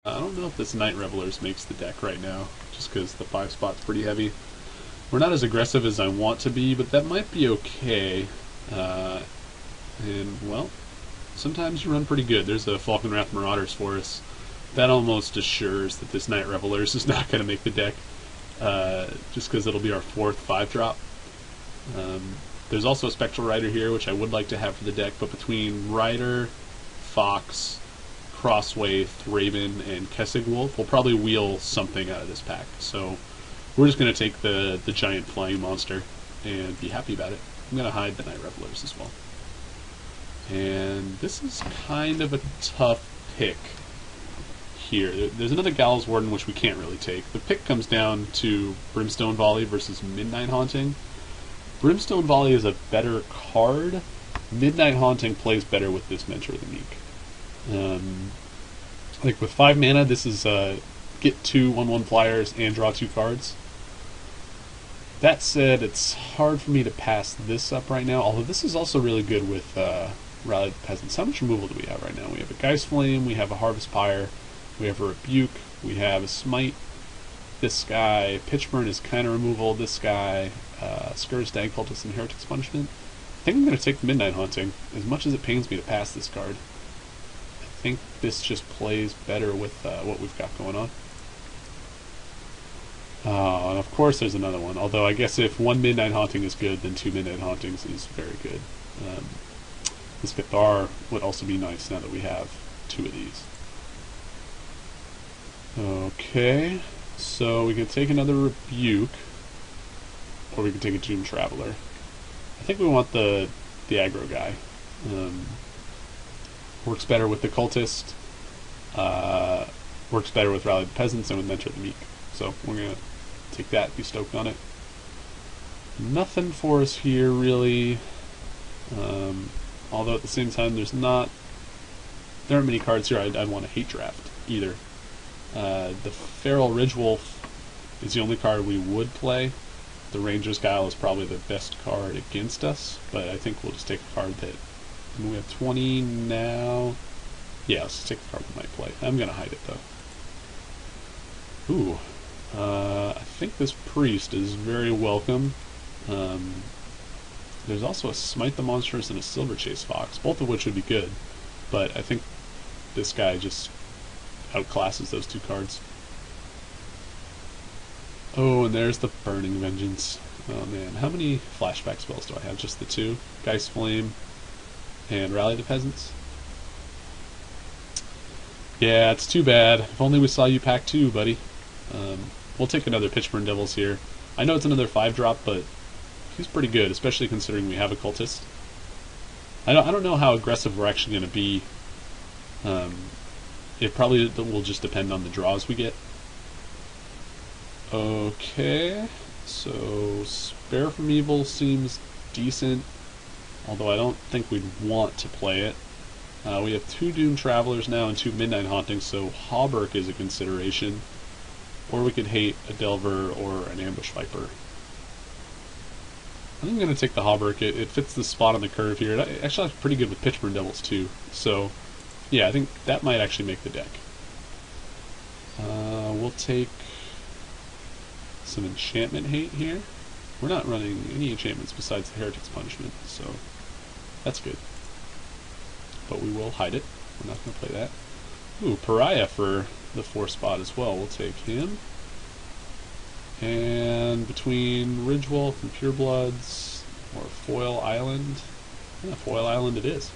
I don't know if this Night Revelers makes the deck right now, just because the 5 spot's pretty heavy. We're not as aggressive as I want to be, but that might be okay. Uh, and, well, sometimes you run pretty good. There's a Falkenrath Marauders for us. That almost assures that this Night Revelers is not going to make the deck, just because it'll be our 4th 5-drop. There's also a Spectral Rider here, which I would like to have for the deck, but between Rider, Fox, Crossway, Raven, and Kessig Wolf, we'll probably wheel something out of this pack. So we're just going to take the giant flying monster and be happy about it. I'm going to hide the Night Revelers as well. And this is kind of a tough pick here. There's another Gallows Warden, which we can't really take. The pick comes down to Brimstone Volley versus Midnight Haunting. Brimstone Volley is a better card. Midnight Haunting plays better with this Mentor of the Meek. Like with 5 mana, this is get 2 1/1 flyers and draw 2 cards. That said, it's hard for me to pass this up right now, although this is also really good with Rally the Peasants. How much removal do we have right now? We have a Geist Flame, we have a Harvest Pyre, we have a Rebuke, we have a Smite. This guy, Pitchburn is kind of removal. This guy, Scourge, Dag Cultist, and Heretic's Punishment. I think I'm going to take the Midnight Haunting, as much as it pains me to pass this card. I think this just plays better with what we've got going on. And of course there's another one, although I guess if 1 Midnight Haunting is good, then 2 Midnight Hauntings is very good. This Cathar would also be nice now that we have 2 of these. Okay, so we can take another Rebuke, or we can take a Doom Traveler. I think we want the aggro guy. Works better with the Cultist, works better with Rally the Peasants, and with Mentor of the Meek. So we're going to take that, be stoked on it. Nothing for us here, really. Although at the same time, there aren't many cards here I'd want to hate draft, either. The Feral Ridgewolf is the only card we would play. The Ranger's Guile is probably the best card against us, but I think we'll just take a card that... we have 20 now. Yeah, let's just take the card we might play. I'm going to hide it, though. Ooh. I think this Priest is very welcome. There's also a Smite the Monsters and a Silverchase Fox, both of which would be good, but I think this guy just outclasses those 2 cards. Oh, and there's the Burning Vengeance. Oh man, how many flashback spells do I have? Just the 2? Geist Flame and Rally the Peasants? Yeah, it's too bad. If only we saw you pack 2, buddy. We'll take another Pitchburn Devils here. I know it's another 5-drop, but he's pretty good, especially considering we have a Cultist. I don't know how aggressive we're actually going to be. It probably will just depend on the draws we get. Okay, so Spare from Evil seems decent, although I don't think we'd want to play it. We have 2 Doom Travelers now and 2 Midnight Hauntings, so Hauberk is a consideration. Or we could hate a Delver or an Ambush Viper. I think I'm going to take the Hauberk. It fits the spot on the curve here. It actually looks pretty good with Pitchburn Devils too. So, yeah, I think that might actually make the deck. We'll take some Enchantment Hate here. We're not running any enchantments besides the Heretic's Punishment, so that's good. But we will hide it. We're not going to play that. Ooh, Pariah for the 4 spot as well. We'll take him. And between Ridgewolf and Purebloods, or Foil Island, yeah, Foil Island it is.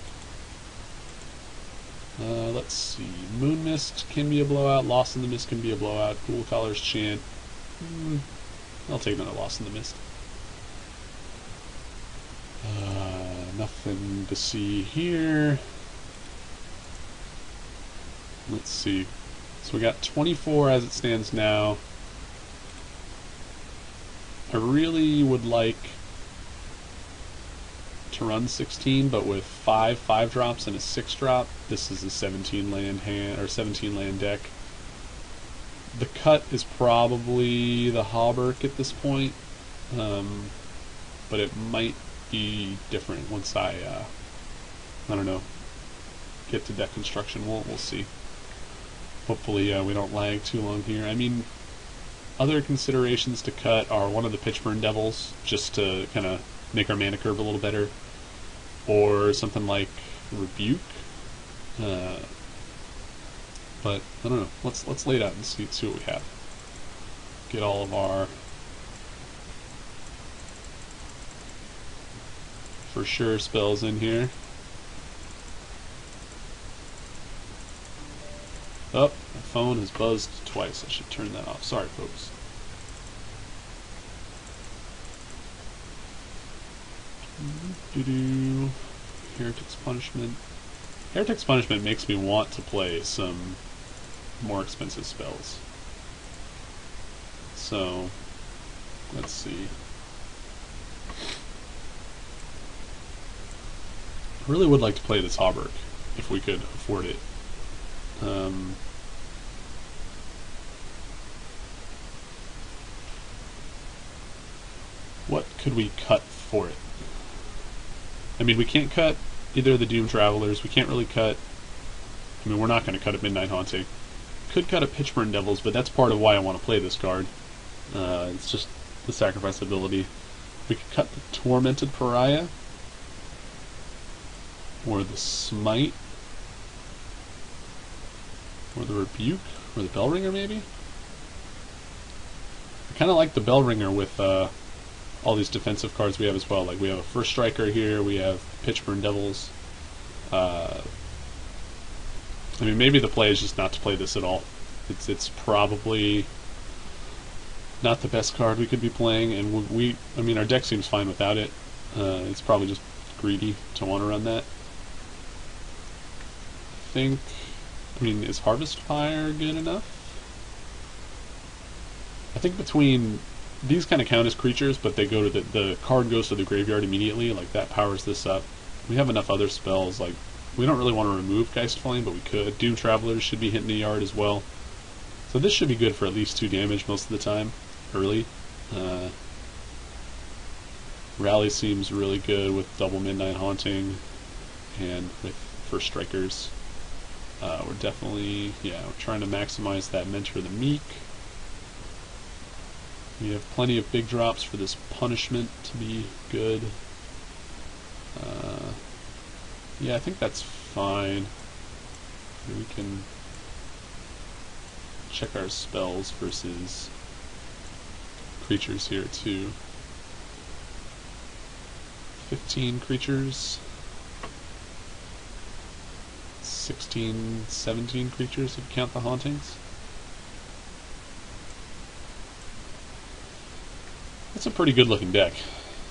Let's see. Moon Mist can be a blowout. Lost in the Mist can be a blowout. Ghoul Caller's Chant. I'll take another Lost in the Mist. Nothing to see here. Let's see. So we got 24 as it stands now. I really would like to run 16, but with 5 drops and a 6-drop, this is a 17 land hand or 17 land deck. The cut is probably the Hauberk at this point, but it might be different once I don't know, get to deck construction. We'll see. Hopefully we don't lag too long here. I mean, other considerations to cut are one of the Pitchburn Devils, just to kind of make our mana curve a little better, or something like Rebuke. But I don't know. Let's lay it out and see what we have. Get all of our for sure spells in here. Oh, my phone has buzzed twice. I should turn that off. Sorry, folks. Heretic's Punishment. Heretic's Punishment makes me want to play some more expensive spells. So, let's see. I really would like to play this Hauberk, if we could afford it. What could we cut for it? I mean, we can't cut either of the Doom Travelers. We can't really cut... I mean, we're not going to cut a Midnight Haunting. Could cut a Pitchburn Devils, but that's part of why I want to play this card. It's just the sacrifice ability. We could cut the Tormented Pariah, or the Smite, or the Rebuke, or the Bellringer maybe? I kind of like the Bellringer with all these defensive cards we have as well. Like we have a First Striker here, we have Pitchburn Devils. I mean, maybe the play is just not to play this at all. It's probably not the best card we could be playing, and I mean, our deck seems fine without it. It's probably just greedy to want to run that. I mean, is Harvest Fire good enough? I think between these kind of count as creatures, but they go to the card goes to the graveyard immediately. Like that powers this up. We have enough other spells. Like we don't really want to remove Geist Flame, but we could. Doom Travelers should be hitting the yard as well. So this should be good for at least 2 damage most of the time, early. Rally seems really good with double Midnight Haunting and with First Strikers. We're definitely, we're trying to maximize that Mentor the Meek. We have plenty of big drops for this Punishment to be good. Yeah, I think that's fine. We can check our spells versus creatures here too. 15 creatures. 16, 17 creatures if you count the hauntings. That's a pretty good looking deck.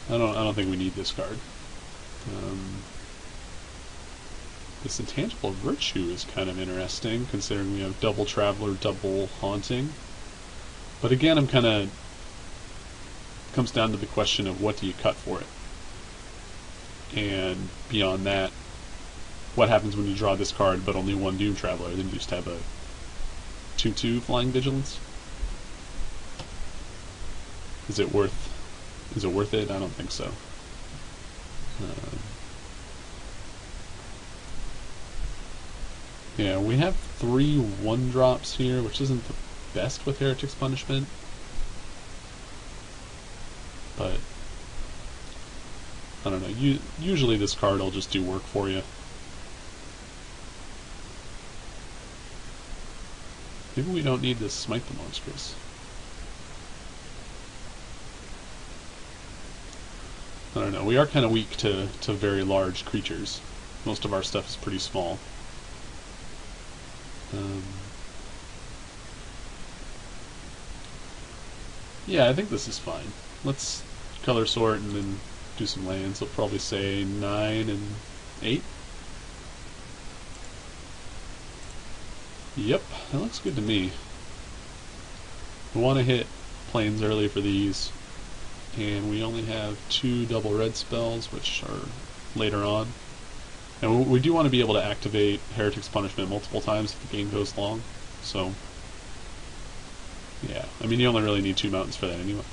I don't think we need this card. This Intangible Virtue is kind of interesting, considering we have double Traveler, double Haunting. But again, I'm kind of comes down to the question of what do you cut for it, and beyond that, what happens when you draw this card but only one Doom Traveler? Then you just have a 2/2 Flying Vigilance. Is it worth it? I don't think so. Yeah, we have 3 1-drops here, which isn't the best with Heretic's Punishment. But I don't know. Usually this card will just do work for you. Maybe we don't need to Smite the Monstrous. I don't know. We are kind of weak to very large creatures. Most of our stuff is pretty small. Yeah, I think this is fine. Let's color sort and then do some lands. I'll probably say 9 and 8. Yep, that looks good to me. We want to hit planes early for these, and we only have 2 double red spells, which are later on. And we do want to be able to activate Heretic's Punishment multiple times if the game goes long, so yeah, I mean you only really need 2 mountains for that anyway.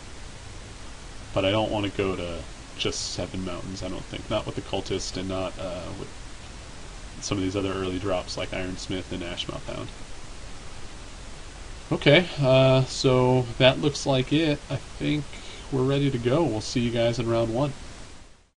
But I don't want to go to just 7 mountains, I don't think. Not with the Cultist and not with some of these other early drops like Ironsmith and Ashmouth Hound. Okay, so that looks like it. I think we're ready to go. We'll see you guys in round one.